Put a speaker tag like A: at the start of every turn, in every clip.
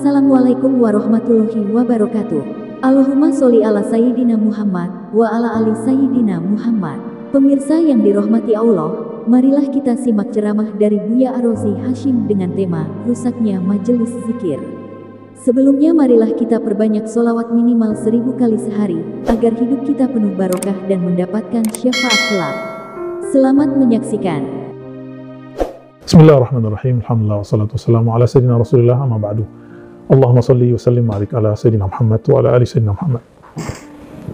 A: Assalamualaikum warahmatullahi wabarakatuh. Allahumma sholli ala Sayyidina Muhammad wa ala ali Sayyidina Muhammad. Pemirsa yang dirahmati Allah, marilah kita simak ceramah dari Buya Arozi Hashim dengan tema rusaknya majelis zikir. Sebelumnya marilah kita perbanyak sholawat minimal 1000 kali sehari, agar hidup kita penuh barokah dan mendapatkan syafaat kelak. Selamat menyaksikan.
B: Bismillahirrahmanirrahim. Alhamdulillah wassalatu wassalamu ala sayyidina Rasulillah amma ba'du. Allahumma salli wa sallim ala sayyidina Muhammad wa ala ali sayyidina Muhammad.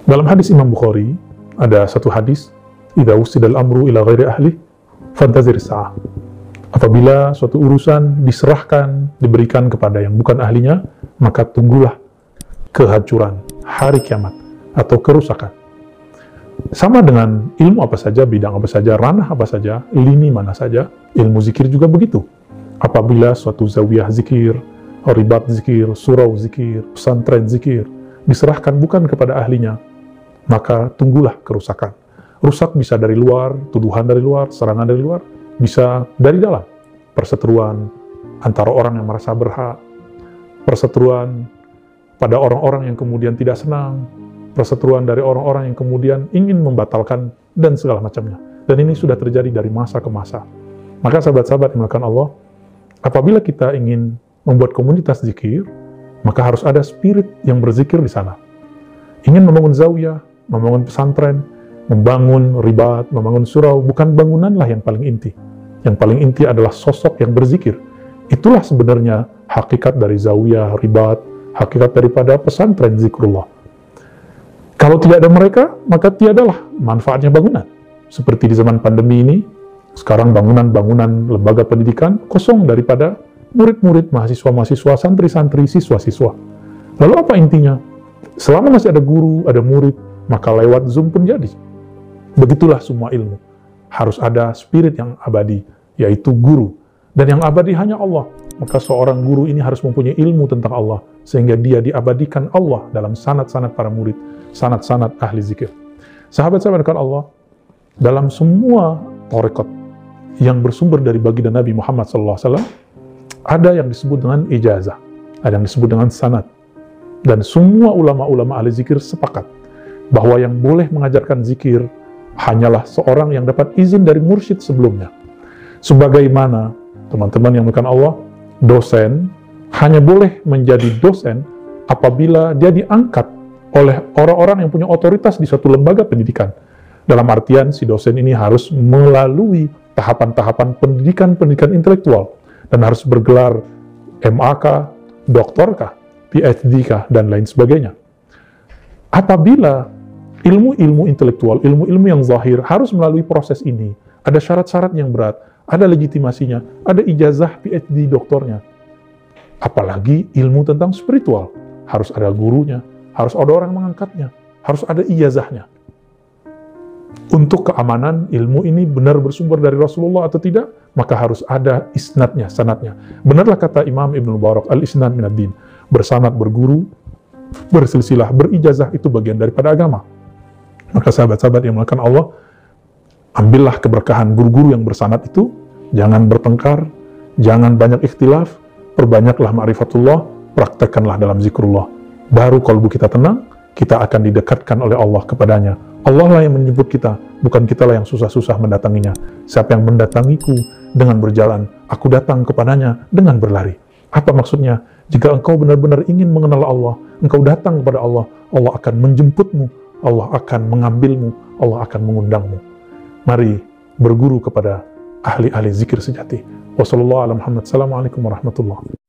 B: Dalam hadis Imam Bukhari ada satu hadis, idza usidal amru ila ghairi ahli fantazir sa'ah. Apabila suatu urusan diserahkan, diberikan kepada yang bukan ahlinya, maka tunggulah kehancuran, hari kiamat atau kerusakan. Sama dengan ilmu apa saja, bidang apa saja, ranah apa saja, lini mana saja, ilmu zikir juga begitu. Apabila suatu zawiyah zikir, ribat zikir, surau zikir, pesantren zikir diserahkan bukan kepada ahlinya, maka tunggulah kerusakan. Rusak bisa dari luar, tuduhan dari luar, serangan dari luar, bisa dari dalam. Perseteruan antara orang yang merasa berhak, perseteruan pada orang-orang yang kemudian tidak senang, perseteruan dari orang-orang yang kemudian ingin membatalkan, dan segala macamnya. Dan ini sudah terjadi dari masa ke masa. Maka sahabat-sahabat yang dimuliakan Allah, apabila kita ingin membuat komunitas zikir, maka harus ada spirit yang berzikir di sana. Ingin membangun zawiyah, membangun pesantren, membangun ribat, membangun surau, bukan bangunanlah yang paling inti. Yang paling inti adalah sosok yang berzikir. Itulah sebenarnya hakikat dari zawiyah, ribat, hakikat daripada pesantren zikrullah. Kalau tidak ada mereka, maka tiadalah manfaatnya bangunan. Seperti di zaman pandemi ini, sekarang bangunan-bangunan lembaga pendidikan kosong daripada murid-murid, mahasiswa-mahasiswa, santri-santri, siswa-siswa. Lalu apa intinya? Selama masih ada guru, ada murid, maka lewat Zoom pun jadi. Begitulah semua ilmu. Harus ada spirit yang abadi, yaitu guru. Dan yang abadi hanya Allah. Maka seorang guru ini harus mempunyai ilmu tentang Allah, sehingga dia diabadikan Allah dalam sanad-sanad para murid, sanad-sanad ahli zikir. Sahabat-sahabat Allah, dalam semua tarekat yang bersumber dari baginda Nabi Muhammad SAW, ada yang disebut dengan ijazah, ada yang disebut dengan sanad. Dan semua ulama-ulama ahli zikir sepakat bahwa yang boleh mengajarkan zikir hanyalah seorang yang dapat izin dari mursyid sebelumnya. Sebagaimana teman-teman yang dimuliakan Allah, dosen hanya boleh menjadi dosen apabila dia diangkat oleh orang-orang yang punya otoritas di suatu lembaga pendidikan. Dalam artian si dosen ini harus melalui tahapan-tahapan pendidikan intelektual dan harus bergelar MA-kah, doktor-kah, PhD-kah, dan lain sebagainya. Apabila ilmu-ilmu intelektual, ilmu-ilmu yang zahir harus melalui proses ini, ada syarat-syarat yang berat, ada legitimasinya, ada ijazah PhD doktornya. Apalagi ilmu tentang spiritual, harus ada gurunya, harus ada orang mengangkatnya, harus ada ijazahnya. Untuk keamanan ilmu ini benar bersumber dari Rasulullah atau tidak, maka harus ada isnadnya, sanadnya. Benarlah kata Imam Ibn Mubarak, al-isnad minad din, bersanad, berguru, bersilsilah, berijazah itu bagian daripada agama. Maka sahabat-sahabat yang dimuliakan Allah, ambillah keberkahan guru-guru yang bersanad itu, jangan bertengkar, jangan banyak ikhtilaf, perbanyaklah ma'rifatullah, praktekkanlah dalam zikrullah. Baru kalbu kita tenang, kita akan didekatkan oleh Allah kepadanya. Allah lah yang menjemput kita, bukan kitalah yang susah-susah mendatanginya. Siapa yang mendatangiku dengan berjalan, aku datang kepadanya dengan berlari. Apa maksudnya? Jika engkau benar-benar ingin mengenal Allah, engkau datang kepada Allah, Allah akan menjemputmu, Allah akan mengambilmu, Allah akan mengundangmu. Mari berguru kepada ahli-ahli zikir sejati. Wassalamualaikum warahmatullahi wabarakatuh.